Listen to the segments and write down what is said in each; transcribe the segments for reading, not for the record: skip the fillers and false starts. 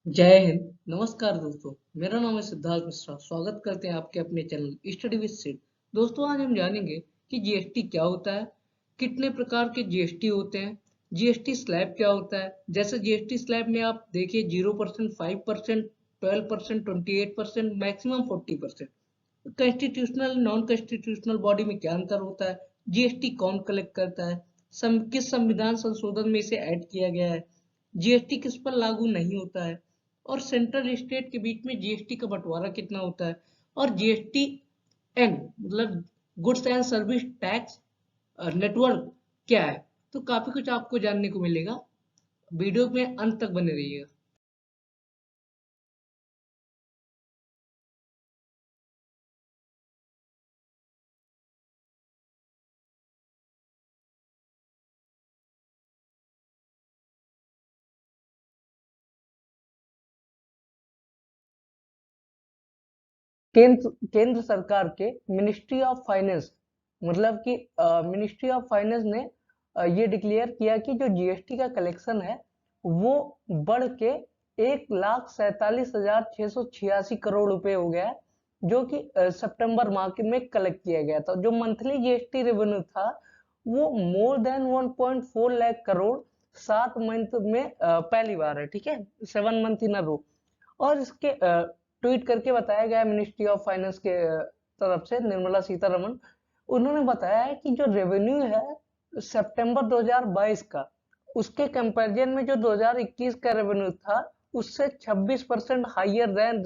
जय हिंद। नमस्कार दोस्तों, मेरा नाम है सिद्धार्थ मिश्रा। स्वागत करते हैं आपके अपने चैनल स्टडी विद सिड। दोस्तों, आज हम जानेंगे कि जीएसटी क्या होता है, कितने प्रकार के जीएसटी होते हैं, जीएसटी स्लैब क्या होता है। जैसे जीएसटी स्लैब में आप देखिए 0%, 5%, 12%, 28%, maximum 40%। Constitutional non constitutional body में क्या अंतर होता है, जीएसटी कौन कलेक्ट करता है, किस संविधान संशोधन में इसे ऐड किया गया है, जीएसटी किस पर लागू नहीं होता है, और सेंट्रल स्टेट के बीच में जीएसटी का बंटवारा कितना होता है, और जीएसटी एन मतलब goods and service tax network क्या है। तो काफी कुछ आपको जानने को मिलेगा। वीडियो में अंत तक बने रहिएगा। केंद्र सरकार के मिनिस्ट्री ऑफ फाइनेंस मतलब कि मिनिस्ट्री ऑफ फाइनेंस ने ये डिक्लेयर किया कि जो जीएसटी का कलेक्शन है वो बढ़ के 1,47,686 करोड़ रुपए हो गया है, जो कि सितंबर माह के में कलेक्ट किया गया था। जो मंथली जीएसटी रेवेन्यू था वो more than 1.4 lakh crore 7 month में पहली बार है। ठीक है, 7 मंथ इन अ रो। और इसके ट्वीट करके बताया गया मिनिस्ट्री ऑफ फाइनेंस के तरफ से, निर्मला सीतारमण, उन्होंने बताया है कि जो रेवेन्यू है सितंबर 2022 का, उसके कंपैरिजन में जो 2021 का रेवेन्यू था उससे 26% हाइयर देन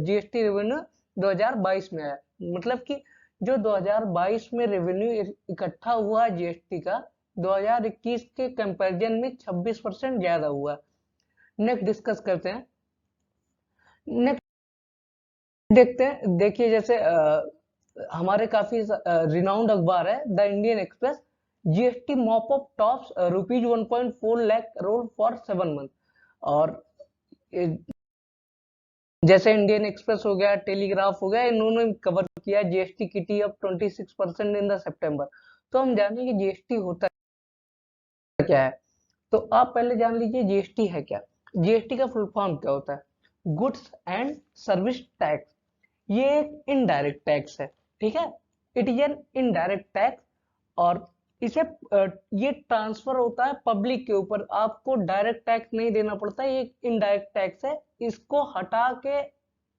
जीएसटी रेवेन्यू 2022 में आया। मतलब कि जो 2022 में रेवेन्यू इकट्ठा हुआ जीएसटी का, 2021 के कंपैरिजन में 26% ज्यादा हुआ। नेक्स्ट डिस्कस करते हैं। नेक्स्ट देखते हैं। देखिए, जैसे हमारे काफी रिनाउंड अखबार है the Indian express, GST mop up tops rupees 1.4 lakh crore for 7 month. और ए, जैसे इंडियन एक्सप्रेस हो गया, टेलीग्राफ हो गया, इन्होंने कवर किया GST kitty up 26% in the सितंबर। तो हम जानेंगे जीएसटी होता क्या है। तो आप पहले जान लीजिए जीएसटी है क्या। जीएसटी का फुल फॉर्म क्या होता है? Goods and service tax. ये एक इनडायरेक्ट टैक्स है। ठीक है, it is an indirect tax. और इसे ये ट्रांसफर होता है पब्लिक के ऊपर। आपको डायरेक्ट टैक्स नहीं देना पड़ता, ये एक इनडायरेक्ट टैक्स है। इसको हटा के,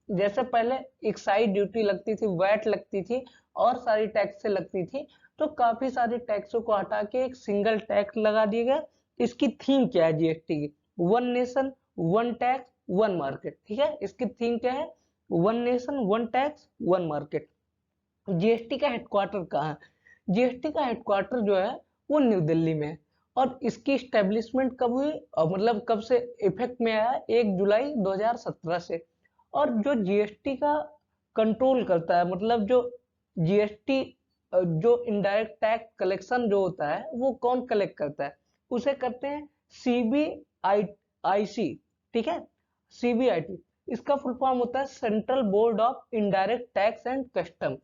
जैसे पहले एक्साइज ड्यूटी लगती थी, वैट लगती थी, और सारी टैक्स से लगती थी, तो काफी सारे टैक्सों को हटा के एक सिंगल टैक्स लगा दिया गया। इसकी थीम क्या है जीएसटी की? One nation one tax one market. ठीक है, इसकी थीम क्या है? One nation one tax one market. GST का हेडक्वार्टर कहाँ है? जीएसटी का हेडक्वार्टर जो है वो न्यू दिल्ली में है। और इसकी स्टेब्लिशमेंट कब हुई, मतलब कब से इफेक्ट में आया? 1 जुलाई 2017 से। और जो जीएसटी का कंट्रोल करता है, मतलब जो जीएसटी, जो इनडायरेक्ट टैक्स कलेक्शन जो होता है वो कौन कलेक्ट करता है? उसे करते हैं सीबीआईसी। ठीक है, सीबीआईटी। इसका फुल फॉर्म होता है central board of indirect tax and custom.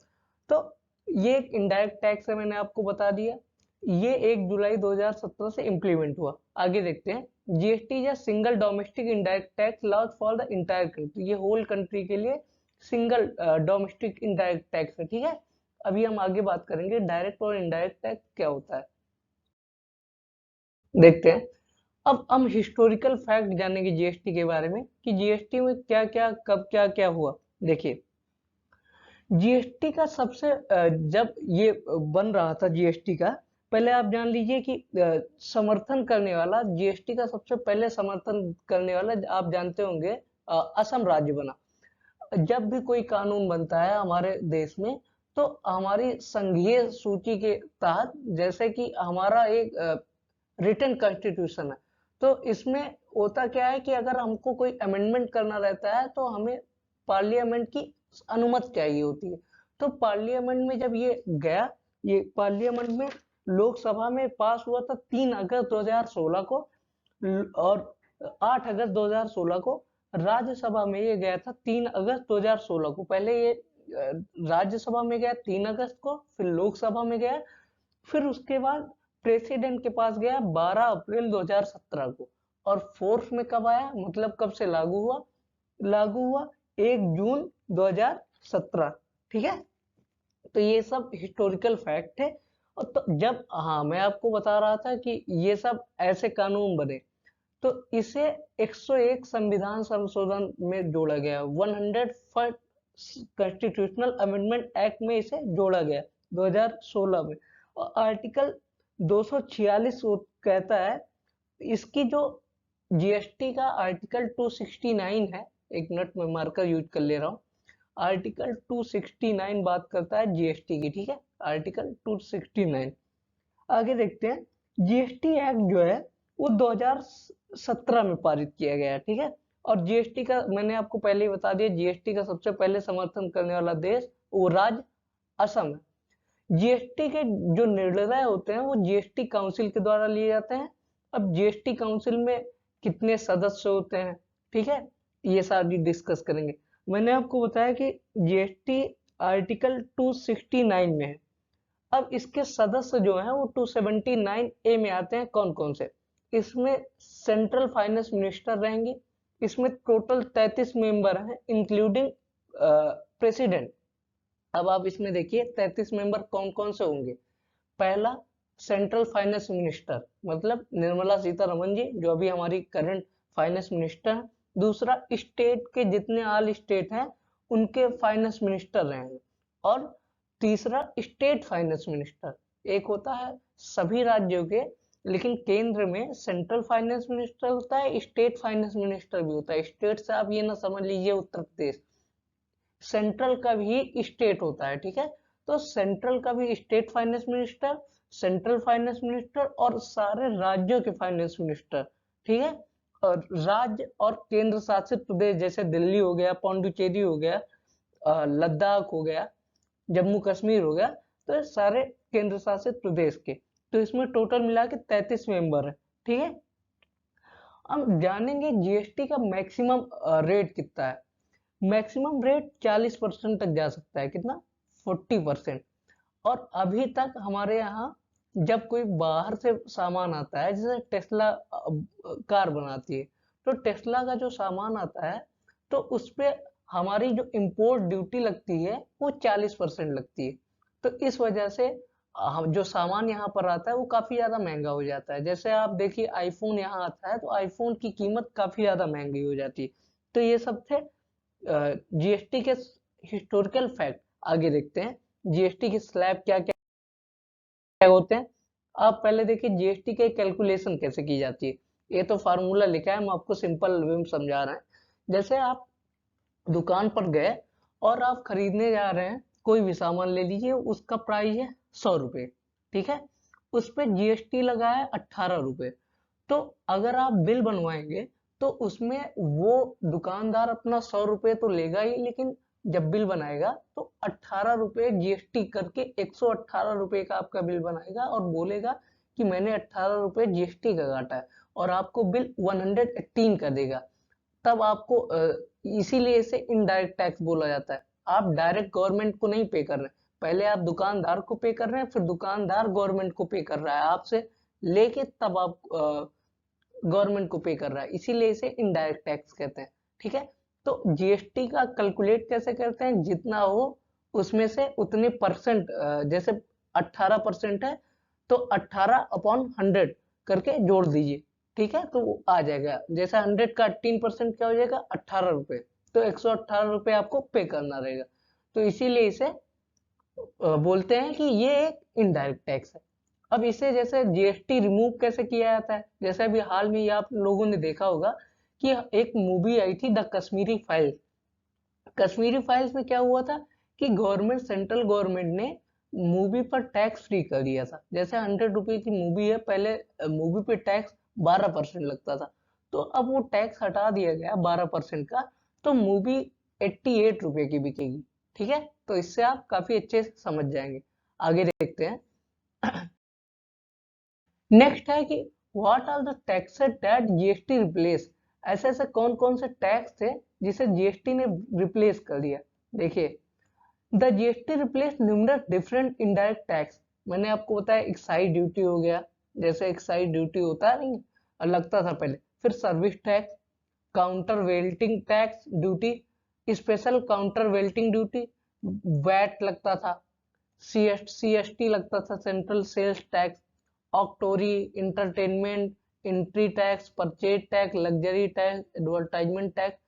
तो ये एक इनडायरेक्ट टैक्स है, मैंने आपको बता दिया। ये 1 जुलाई 2017 से इंप्लीमेंट हुआ। आगे देखते हैं। जीएसटी या single domestic indirect tax laws for the entire country. ये होल कंट्री के लिए सिंगल डोमेस्टिक इनडायरेक्ट टैक्स है। ठीक है, अभी हम आगे बात करेंगे डायरेक्ट और इनडायरेक्ट टैक्स क्या होता है। देखते हैं। अब हम हिस्टोरिकल फैक्ट जानेंगे जीएसटी के बारे में कि जीएसटी में क्या क्या, कब क्या क्या हुआ। देखिए, जीएसटी का सबसे जब ये बन रहा था जीएसटी का, पहले आप जान लीजिए कि समर्थन करने वाला, जीएसटी का सबसे पहले समर्थन करने वाला, आप जानते होंगे, असम राज्य बना। जब भी कोई कानून बनता है हमारे देश में, तो हमारी संघीय सूची के तहत, जैसे कि हमारा एक रिटन कॉन्स्टिट्यूशन है, तो इसमें होता क्या है कि अगर हमको कोई अमेंडमेंट करना रहता है तो हमें पार्लियामेंट की अनुमति चाहिए होती है। तो पार्लियामेंट में जब ये गया, ये पार्लियामेंट में लोकसभा में पास हुआ था 3 अगस्त 2016 को। और 8 अगस्त 2016 को राज्यसभा में ये गया था 3 अगस्त 2016 को। पहले ये राज्यसभा में गया 3 अगस्त को, फिर लोकसभा में गया, फिर उसके बाद प्रेसिडेंट के पास गया 12 अप्रैल 2017 को। और फोर्स में कब आया, मतलब कब से लागू हुआ, लागू हुआ 1 जून 2017। ठीक है, तो ये सब हिस्टोरिकल फैक्ट है। और तो जब, हाँ मैं आपको बता रहा था कि ये सब ऐसे कानून बने, तो इसे 101 संविधान संशोधन में जोड़ा गया, 101 कॉन्स्टिट्यूशनल अमेंडमेंट एक्ट में इसे जोड़ा गया 2016 में। और आर्टिकल 246 कहता है, इसकी जो जीएसटी का आर्टिकल 269 है, एक मिनट में मार्कर यूज कर ले रहा हूँ। आर्टिकल 269 बात करता है जीएसटी की, ठीक है, आर्टिकल 269। आगे देखते हैं, जीएसटी एक्ट जो है वो 2017 में पारित किया गया है, ठीक है। और जीएसटी का मैंने आपको पहले ही बता दिया, जीएसटी का सबसे पहले समर्थन करने वाला देश वो राज्य असम है। जीएसटी के जो निर्णय होते हैं वो जीएसटी काउंसिल के द्वारा लिए जाते हैं। अब जीएसटी काउंसिल में कितने सदस्य होते हैं, ठीक है, ये सारी डिस्कस करेंगे। मैंने आपको बताया कि जीएसटी आर्टिकल 269 में है। अब इसके सदस्य जो हैं वो 279A में आते हैं, कौन कौन से, इसमें सेंट्रल फाइनेंस मिनिस्टर रहेंगे, इसमें टोटल 33 मेंबर हैं इंक्लूडिंग प्रेसिडेंट। अब आप इसमें देखिए 33 मेंबर कौन कौन से होंगे। पहला, सेंट्रल फाइनेंस मिनिस्टर, मतलब निर्मला सीतारमन जी जो अभी हमारी करंट फाइनेंस मिनिस्टर है। दूसरा, स्टेट के जितने ऑल स्टेट हैं उनके फाइनेंस मिनिस्टर रहेंगे। और तीसरा, स्टेट फाइनेंस मिनिस्टर, एक होता है सभी राज्यों के, लेकिन केंद्र में सेंट्रल फाइनेंस मिनिस्टर होता है, स्टेट फाइनेंस मिनिस्टर भी होता है। स्टेट से आप ये ना समझ लीजिए उत्तर प्रदेश, सेंट्रल का भी स्टेट होता है, ठीक है। तो सेंट्रल का भी state finance minister, central finance minister और सारे राज्यों के फाइनेंस मिनिस्टर, ठीक है। और राज्य और केंद्र शासित प्रदेश जैसे दिल्ली हो गया, पौंडुचेरी हो गया, लद्दाख हो गया, जम्मू कश्मीर हो गया, तो ये सारे केंद्र शासित प्रदेश के। तो इसमें टोटल मिला के 33 मेंबर है, ठीक है। अब जानेंगे जीएसटी का मैक्सिमम रेट कितना है। मैक्सिमम रेट 40% तक जा सकता है, कितना, 40%। और अभी तक हमारे यहाँ जब कोई बाहर से सामान आता है, जैसे टेस्ला कार बनाती है, तो टेस्ला का जो सामान आता है तो उस पे हमारी जो इंपोर्ट ड्यूटी लगती है वो 40% लगती है। तो इस वजह से हम जो सामान यहाँ पर आता है वो काफी ज्यादा महंगा हो जाता है। जैसे आप देखिए आईफोन यहाँ आता है तो आईफोन की कीमत काफी ज्यादा महंगी हो जाती है। तो ये सब थे जीएसटी के हिस्टोरिकल फैक्ट। आगे देखते हैं जीएसटी की स्लैब क्या क्या होते हैं। आप पहले देखिए जीएसटी के कैलकुलेशन कैसे की जाती है। ये तो फार्मूला लिखा है, हम आपको सिंपल वे में समझा रहे हैं। जैसे आप दुकान पर गए और आप खरीदने जा रहे हैं, कोई भी सामान ले लीजिए, उसका प्राइस है 100 रुपए, ठीक है। उस पे जीएसटी लगा है 18 रुपए। तो अगर आप बिल बनवाएंगे तो उसमें वो दुकानदार अपना 100 रुपए तो लेगा ही, लेकिन जब बिल बनाएगा तो 18 रुपए जीएसटी करके 118 रुपए का आपका बिल बनाएगा और बोलेगा कि मैंने 18 रुपए जीएसटी का काटा है, और आपको बिल 118 का देगा। तब आपको इसीलिए इसे इनडायरेक्ट टैक्स बोला जाता है। आप डायरेक्ट गवर्नमेंट को नहीं पे कर रहे हैं, पहले आप दुकानदार को पे कर रहे हैं, फिर दुकानदार गवर्नमेंट को पे कर रहा है आपसे लेके, तब आप गवर्नमेंट को पे कर रहा है, इसीलिए इसे इनडायरेक्ट टैक्स कहते हैं, ठीक है। तो जीएसटी का कैलकुलेट कैसे करते हैं, जितना हो उसमें से उतने परसेंट, जैसे 18% है तो 18/100 करके जोड़ दीजिए, ठीक है, तो वो आ जाएगा। जैसे 100 का 18% क्या हो जाएगा, 18 रुपए। तो 118 रुपए आपको पे करना रहेगा। तो इसीलिए इसे बोलते हैं कि ये एक इनडायरेक्ट टैक्स है। अब इसे जैसे जीएसटी रिमूव कैसे किया जाता है, जैसे अभी हाल में ही आप लोगों ने देखा होगा कि एक मूवी आई थी the Kashmiri file. Kashmiri files में क्या हुआ था कि गवर्नमेंट, सेंट्रल गवर्नमेंट ने मूवी पर टैक्स फ्री कर दिया था। जैसे 100 रुपए की मूवी है, पहले मूवी पे टैक्स 12% लगता था, तो अब वो टैक्स हटा दिया गया 12% का, तो मूवी 88 रुपए की बिकेगी, ठीक है। तो इससे आप काफी अच्छे से समझ जाएंगे। आगे देखते हैं। नेक्स्ट है कि what are the taxes that GST replace. ऐसे ऐसे कौन कौन से टैक्स थे जिसे जीएसटी ने रिप्लेस कर दिया। देखिए, the GST replace numerous different indirect tax. मैंने आपको बताया एक्साइज ड्यूटी हो गया, जैसे एक्साइज ड्यूटी होता है नहीं, लगता था पहले, फिर service tax, countervailing tax duty, special countervailing duty, VAT लगता था, सीएसटी लगता था, central sales tax, octroi, entertainment, entry tax, purchase tax, luxury tax, advertisement tax,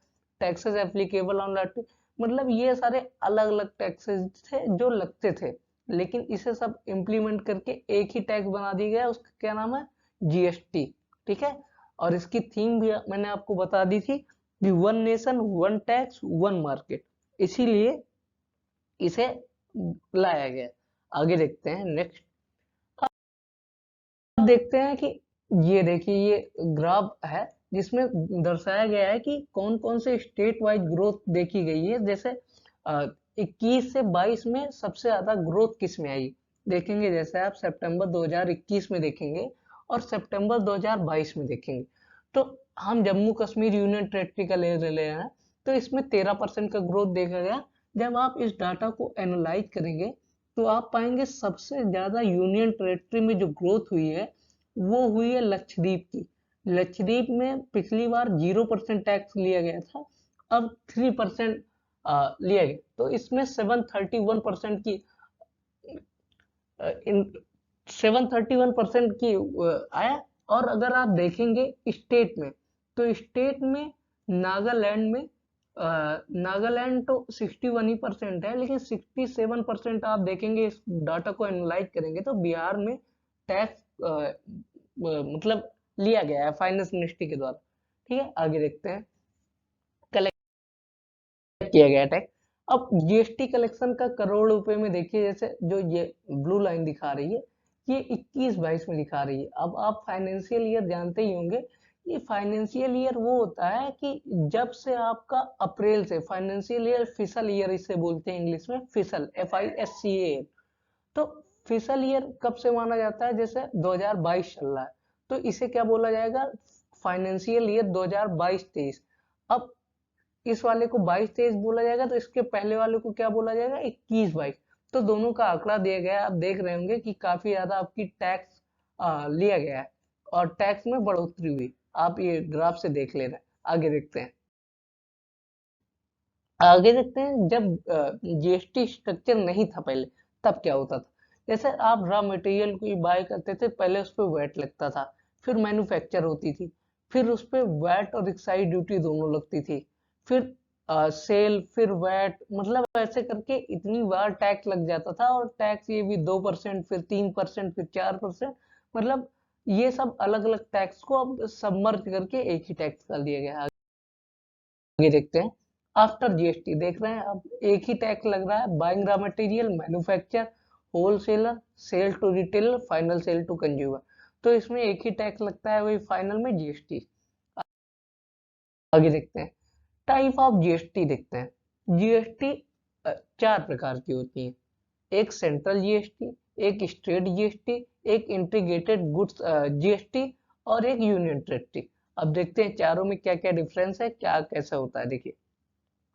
taxes applicable on lottery. मतलब ये सारे अलग अलग टैक्सेस थे जो लगते थे, लेकिन इसे सब इम्प्लीमेंट करके एक ही टैक्स बना दिया गया, उसका क्या नाम है, जीएसटी। ठीक है, और इसकी थीम भी मैंने आपको बता दी थी कि one nation one tax one market, इसीलिए इसे लाया गया। आगे देखते हैं नेक्स्ट। अब देखते हैं कि ये देखिए ये ग्राफ है जिसमें दर्शाया गया है कि कौन कौन से स्टेट वाइज ग्रोथ देखी गई है। जैसे 21 से 22 में सबसे ज्यादा ग्रोथ किस में आई देखेंगे, जैसे आप सितंबर 2021 में देखेंगे और सितंबर 2022 में देखेंगे, तो हम जम्मू कश्मीर यूनियन टेरिटरी का ले रहे हैं, तो इसमें 13% का ग्रोथ देखा गया। जब आप इस डाटा को एनालाइज करेंगे तो आप पाएंगे सबसे ज्यादा यूनियन टेरिटरी में जो ग्रोथ हुई है वो हुई है लक्षद्वीप की। लक्षद्वीप में पिछली बार 0% टैक्स लिया गया था, अब 3% लिया गया, तो इसमें 731% की 731% की आया। और अगर आप देखेंगे स्टेट में, तो स्टेट में नागालैंड में नागालैंड तो 61% है, लेकिन 67% आप देखेंगे, इस डाटा को एनालाइज करेंगे तो बिहार में टैक्स मतलब लिया गया है फाइनेंस मिनिस्ट्री के द्वारा। ठीक है, आगे देखते हैं, कलेक्ट किया गया टैक्स। अब जीएसटी कलेक्शन का करोड़ रुपए में देखिए, जैसे जो ये ब्लू लाइन दिखा रही है ये 21-22 में दिखा रही है। अब आप फाइनेंशियल ईयर जानते ही होंगे, ये फाइनेंशियल ईयर वो होता है कि जब से आपका अप्रैल से, फाइनेंशियल ईयर फिशल ईयर इसे बोलते हैं इंग्लिश में, फिशल FISCAL। तो फिशल ईयर कब से माना जाता है, जैसे 2022 चल रहा है तो इसे क्या बोला जाएगा, फाइनेंशियल ईयर 2022-23। अब इस वाले को 22-23 बोला जाएगा, तो इसके पहले वाले को क्या बोला जाएगा, 21-22। तो दोनों का आंकड़ा दिया गया है, आप देख रहे होंगे कि काफी ज्यादा आपकी टैक्स लिया गया है और टैक्स में बढ़ोतरी हुई, आप ये ग्राफ से देख ले रहे हैं। आगे देखते हैं, आगे देखते हैं, जब जीएसटी स्ट्रक्चर नहीं था पहले तब क्या होता था। जैसे आप रॉ मटेरियल को बाय करते थे, पहले उस पर वैट लगता था, फिर मैन्युफैक्चर होती थी, फिर उस पर वैट और एक्साइज ड्यूटी दोनों लगती थी, फिर सेल, फिर वैट, मतलब ऐसे करके इतनी बार टैक्स लग जाता था। और टैक्स ये भी 2%, फिर 3%, फिर 4%, मतलब ये सब अलग अलग टैक्स को अब सबमर्ज करके एक ही टैक्स कर दिया गया है। आगे देखते हैं, आफ्टर जीएसटी देख रहे हैं, अब एक ही टैक्स लग रहा है, buying raw material, manufacture, wholesaler, sell to retailer, final sale to consumer. तो इसमें एक ही टैक्स लगता है, वही फाइनल में जीएसटी। आगे देखते हैं, टाइप ऑफ जीएसटी देखते हैं। जीएसटी चार प्रकार की होती है, एक सेंट्रल जीएसटी, एक स्टेट जीएसटी, एक इंटीग्रेटेड गुड्स जीएसटी और एक यूनियन टेरिटरी। अब देखते हैं चारों में क्या क्या डिफरेंस है, क्या कैसा होता है। देखिए,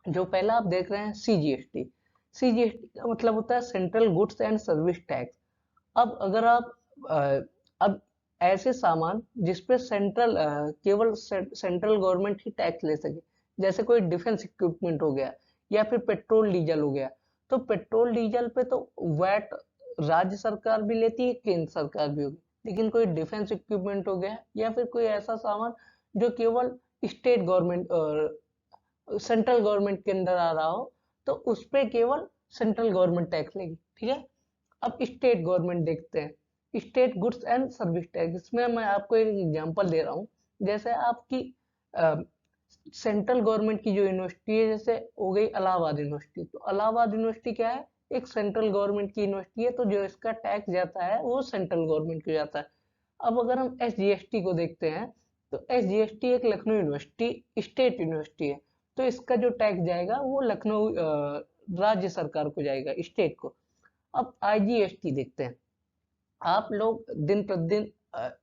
जो पहला आप देख रहे हैं सीजीएसटी, सीजीएसटी का मतलब होता है central goods and service tax. अब अगर आप अब ऐसे सामान जिसपे सेंट्रल केवल सेंट्रल गवर्नमेंट ही टैक्स ले सके, जैसे कोई डिफेंस इक्विपमेंट हो गया या फिर पेट्रोल डीजल हो गया, तो पेट्रोल डीजल पे तो वैट राज्य सरकार भी लेती है, केंद्र सरकार भी होगी। लेकिन कोई डिफेंस इक्विपमेंट हो गया या फिर कोई ऐसा सामान जो केवल स्टेट गवर्नमेंट, सेंट्रल गवर्नमेंट के अंदर आ रहा हो, तो उस पे केवल सेंट्रल गवर्नमेंट टैक्स लेगी। ठीक है, अब स्टेट गवर्नमेंट देखते हैं, state goods and service tax. इसमें मैं आपको एक एग्जांपल दे रहा हूँ, जैसे आपकी सेंट्रल गवर्नमेंट की जो यूनिवर्सिटी है, जैसे हो गई इलाहाबाद यूनिवर्सिटी, तो इलाहाबाद यूनिवर्सिटी क्या है, एक सेंट्रल गवर्नमेंट की यूनिवर्सिटी है, तो जो इसका टैक्स जाता है वो सेंट्रल गवर्नमेंट को जाता है। अब अगर हम एसजीएसटी को देखते हैं, तो एसजीएसटी एक लखनऊ यूनिवर्सिटी स्टेट यूनिवर्सिटी है, तो इसका जो टैक्स जाएगा वो लखनऊ राज्य सरकार को जाएगा, स्टेट को। अब आईजीएसटी देखते हैं, आप लोग दिन प्रतिदिन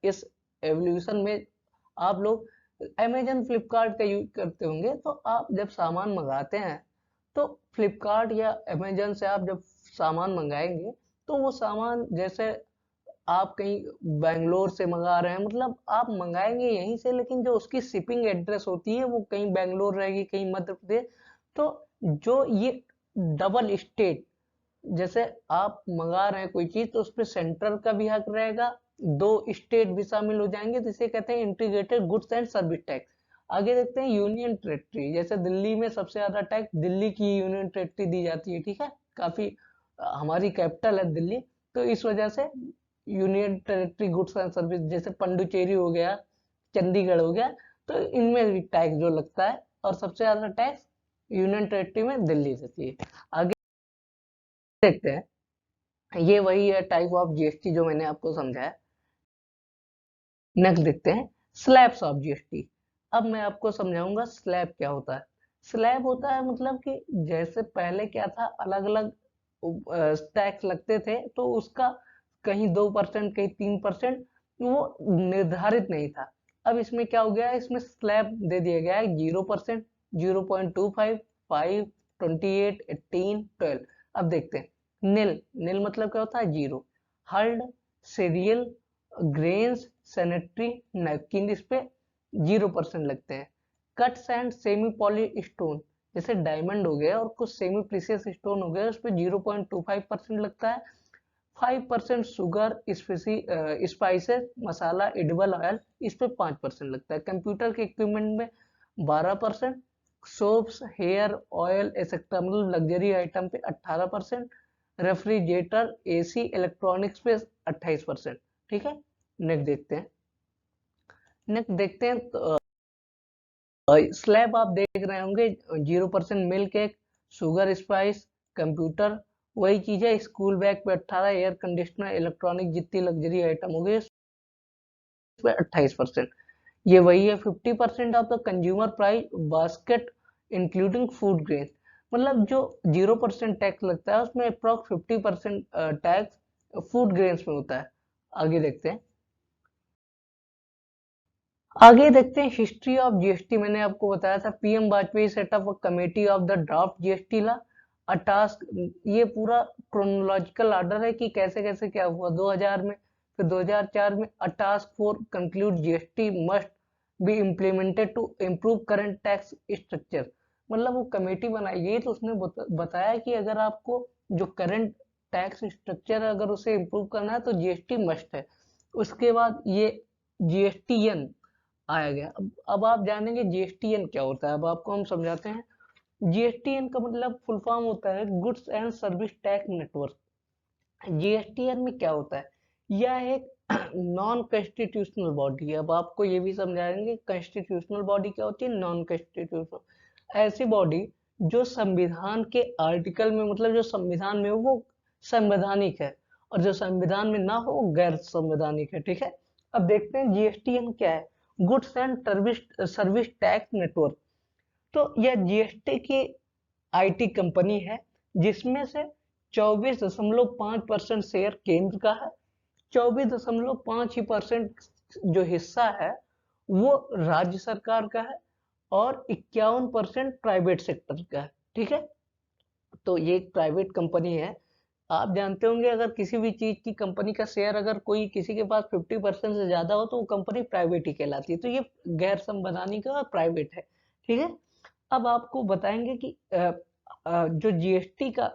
इस एवोल्यूशन में आप लोग अमेजन फ्लिपकार्ट का यूज करते होंगे, तो आप जब सामान मंगाते हैं तो फ्लिपकार्ट या अमेजन से आप जब सामान मंगाएंगे, तो वो सामान जैसे आप कहीं बैंगलोर से मंगा रहे हैं, मतलब आप मंगाएंगे यहीं से, लेकिन जो उसकी शिपिंग एड्रेस होती है वो कहीं बैंगलोर रहेगी, कहीं मध्य प्रदेश। तो जो ये डबल स्टेट, जैसे आप मंगा रहे हैं कोई चीज तो उसपे सेंटर का भी हक रहेगा, दो स्टेट भी शामिल हो जाएंगे, तो इसे कहते हैं integrated goods and service tax. आगे देखते हैं यूनियन टेरिटरी। जैसे दिल्ली में सबसे ज्यादा टैक्स दिल्ली की यूनियन टेरिटरी दी जाती है, ठीक है, काफी हमारी कैपिटल है दिल्ली, तो इस वजह से union territory goods and service, जैसे पंडुचेरी हो गया, चंडीगढ़ हो गया, तो इनमें भी टैक्स जो लगता है, और सबसे ज्यादा टैक्स यूनियन टेरिटरी में दिल्ली देती है। आगे देखते हैं, ये वही है टाइप ऑफ जीएसटी जो मैंने आपको समझाया। नेक्स्ट देखते हैं स्लैब्स ऑफ जीएसटी। अब मैं आपको समझाऊंगा स्लैब क्या होता है। स्लैब होता है मतलब कि जैसे पहले क्या था, अलग अलग टैक्स लगते थे, तो उसका कहीं 2% कहीं 3% वो निर्धारित नहीं था। अब इसमें क्या हो गया है, इसमें स्लैब दे दिया गया है 0%, 0.25, 5, 28, 18, 12। अब देखते हैं नील। नील मतलब क्या होता है, zero. Heard, serial, grains, sanitary napkin, इस पे 0% लगते हैं। Cuts and semi poly stone, जैसे डायमंड हो गया और कुछ सेमी प्रीशियस स्टोन हो गया, उस पर 0.25% लगता है। 5% शुगर, स्पाइसेस, मसाला, एडिबल ऑयल, इस पे 5% लगता है। कंप्यूटर के इक्विपमेंट में 12%, सोप्स, हेयर ऑयल एक्सेट्रा मतलब लग्जरी आइटम पे 18%, रेफ्रिजरेटर, एसी, इलेक्ट्रॉनिक्स पे 28%। ठीक है, नेक्स्ट देखते हैं। नेक्स्ट देखते हैं तो स्लैब आप देख रहे होंगे, 0% milk cake, sugar spice, computer, वही चीज है। स्कूल बैग पे 18, एयर कंडीशनर, इलेक्ट्रॉनिक जितनी लग्जरी आइटम हो गई उस पे 28%। ये वही है 50% of the consumer price basket including food grain, मतलब जो 0% टैक्स लगता है उसमें अप्रोक्स 50% टैक्स फूड ग्रेन्स में होता है। आगे देखते हैं। आगे देखते हैं हिस्ट्री ऑफ जीएसटी। मैंने आपको बताया था PM Vajpayee set up a committee of the draft GST law a task. ये पूरा क्रोनोलॉजिकल ऑर्डर है कि कैसे कैसे क्या हुआ 2000 में, फिर 2004 में a task force conclude GST must be implemented to improve current tax structure. मतलब वो कमेटी बनाई गई तो उसने बताया कि अगर आपको जो करंट टैक्स स्ट्रक्चर है अगर उसे इम्प्रूव करना है तो जीएसटी मस्ट है। उसके बाद ये जीएसटीएन आया गया। अब आप जानेंगे जीएसटीएन क्या होता है, अब आपको हम समझाते हैं। जीएसटीएन का मतलब फुल फॉर्म होता है goods and service tax network. GSTN में क्या होता है, यह एक नॉन कॉन्स्टिट्यूशनल बॉडी है। अब आपको ये भी समझाएंगे कॉन्स्टिट्यूशनल बॉडी क्या होती है, नॉन कॉन्स्टिट्यूशनल ऐसी बॉडी जो संविधान के आर्टिकल में, मतलब जो संविधान में हो वो संवैधानिक है, और जो संविधान में ना हो वो गैर संवैधानिक है। ठीक है, अब देखते हैं जीएसटीएन क्या है। Goods and service service tax network. तो यह जीएसटी की आईटी कंपनी है जिसमें से 24.5% शेयर केंद्र का है, 24.5 ही परसेंट जो हिस्सा है वो राज्य सरकार का है, और 51% प्राइवेट सेक्टर का है। ठीक है, तो ये एक प्राइवेट कंपनी है। आप जानते होंगे अगर किसी भी चीज की कंपनी का शेयर अगर कोई किसी के पास 50% से ज्यादा हो तो वो कंपनी प्राइवेट ही कहलाती है। तो ये गैर संवैधानिक और प्राइवेट है। ठीक है, अब आपको बताएंगे कि जो जीएसटी का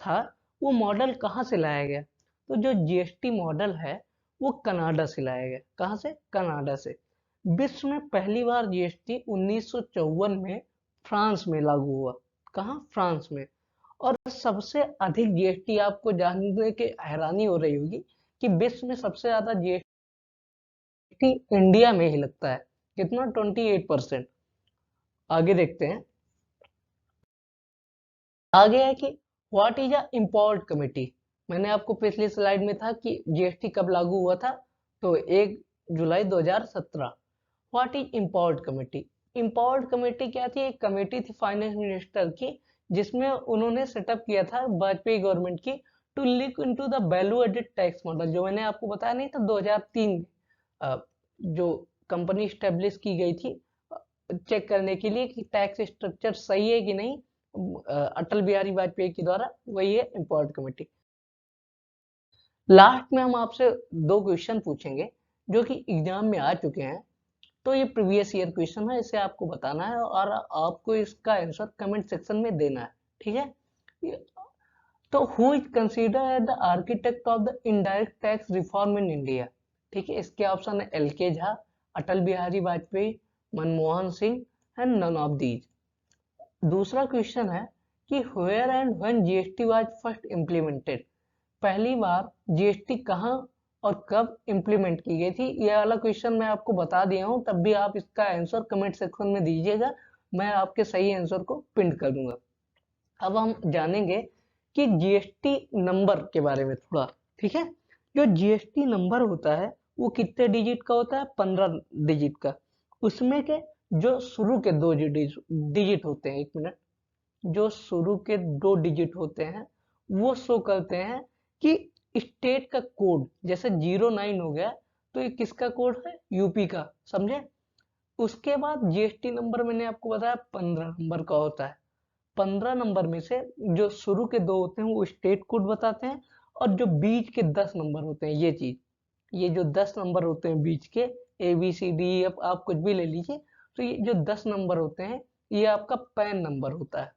था वो मॉडल कहाँ से लाया गया। तो जो जीएसटी मॉडल है वो कनाडा से लाया गया। कहाँ से, कनाडा से। विश्व में पहली बार जीएसटी 1954 में फ्रांस में लागू हुआ। कहाँ, फ्रांस में। और सबसे अधिक जीएसटी, आपको जानने के हैरानी हो रही होगी कि विश्व में सबसे ज्यादा जीएसटी इंडिया में ही लगता है। कितना, 28%। आगे देखते हैं। आगे है कि what is a import committee. मैंने आपको पिछली स्लाइड में था कि जीएसटी कब लागू हुआ था, तो 1 जुलाई 2017। What is import committee. Import committee क्या थी, एक कमेटी थी फाइनेंस मिनिस्टर की, जिसमें उन्होंने सेटअप किया था वाजपेयी गवर्नमेंट की, to look into the value added tax model. जो मैंने आपको बताया नहीं था 2003 जो कंपनी स्टेब्लिश की गई थी चेक करने के लिए कि टैक्स स्ट्रक्चर सही है कि नहीं, अटल बिहारी वाजपेयी के द्वारा, वही है इम्पोर्ट कमेटी। लास्ट में हम आपसे दो क्वेश्चन पूछेंगे जो कि एग्जाम में आ चुके हैं। तो ये प्रीवियस ईयर क्वेश्चन है, इसे आपको बताना है और आपको इसका आंसर कमेंट सेक्शन में देना है, ठीक है। ये- तो who is consider as the architect of the indirect tax reform in India? ठीक है, इसके ऑप्शन है L K. Jha, Atal Bihari Vajpayee, Manmohan Singh and none of these. दूसरा क्वेश्चन है कि where and when GST was first implemented? पहली बार जीएसटी कहाँ और कब इम्प्लीमेंट की गई थी? ये वाला क्वेश्चन मैं आपको बता दिया हूँ, तब भी आप इसका आंसर कमेंट सेक्शन में दीजिएगा, मैं आपके सही आंसर को पिन कर दूंगा। अब हम जानेंगे कि जीएसटी नंबर के बारे में थोड़ा, ठीक है। जो जीएसटी नंबर होता है वो कितने डिजिट का होता है? 15 डिजिट का। उसमें के जो शुरू के दो डिजिट होते हैं, एक मिनट, जो शुरू के दो डिजिट होते हैं वो शो करते हैं कि स्टेट का कोड, जैसे 09 हो गया तो ये किसका कोड है? यूपी का, समझे। उसके बाद जीएसटी नंबर मैंने आपको बताया 15 नंबर का होता है। 15 नंबर में से जो शुरू के दो होते हैं वो स्टेट कोड बताते हैं, और जो बीच के 10 नंबर होते हैं, ये चीज, ये जो 10 नंबर होते हैं बीच के, ABCD आप कुछ भी ले लीजिए, तो ये जो 10 नंबर होते हैं ये आपका पैन नंबर होता है।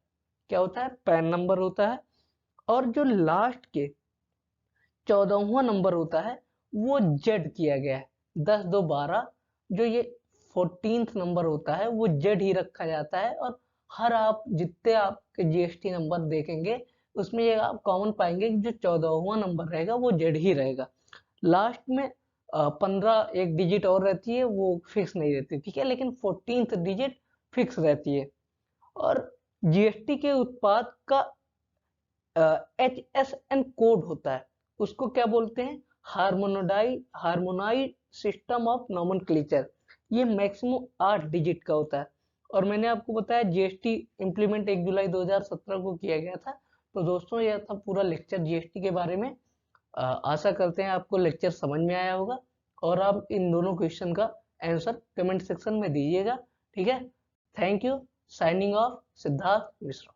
क्या होता है? पैन नंबर होता है। और जो लास्ट के 14वां नंबर होता है वो जेड किया गया है, 10 2 12। जो ये 14th नंबर होता है वो जेड ही रखा जाता है, और हर आप जितने आपके जीएसटी नंबर देखेंगे उसमें ये आप कॉमन पाएंगे कि जो 14वां नंबर रहेगा वो जेड ही रहेगा। लास्ट में 15 एक डिजिट और रहती है, वो फिक्स नहीं रहती, ठीक है, लेकिन 14th डिजिट फिक्स रहती है। और जीएसटी के उत्पाद का HSN कोड होता है, उसको क्या बोलते हैं? Harmonise system of nomenclature. ये मैक्सिमम 8 डिजिट का होता है। और मैंने आपको बताया जीएसटी इंप्लीमेंट 1 जुलाई 2017 को किया गया था। तो दोस्तों यह था पूरा लेक्चर जीएसटी के बारे में। आशा करते हैं आपको लेक्चर समझ में आया होगा, और आप इन दोनों क्वेश्चन का आंसर कमेंट सेक्शन में दीजिएगा, ठीक है। Thank you. Signing off, Siddharth Mishra.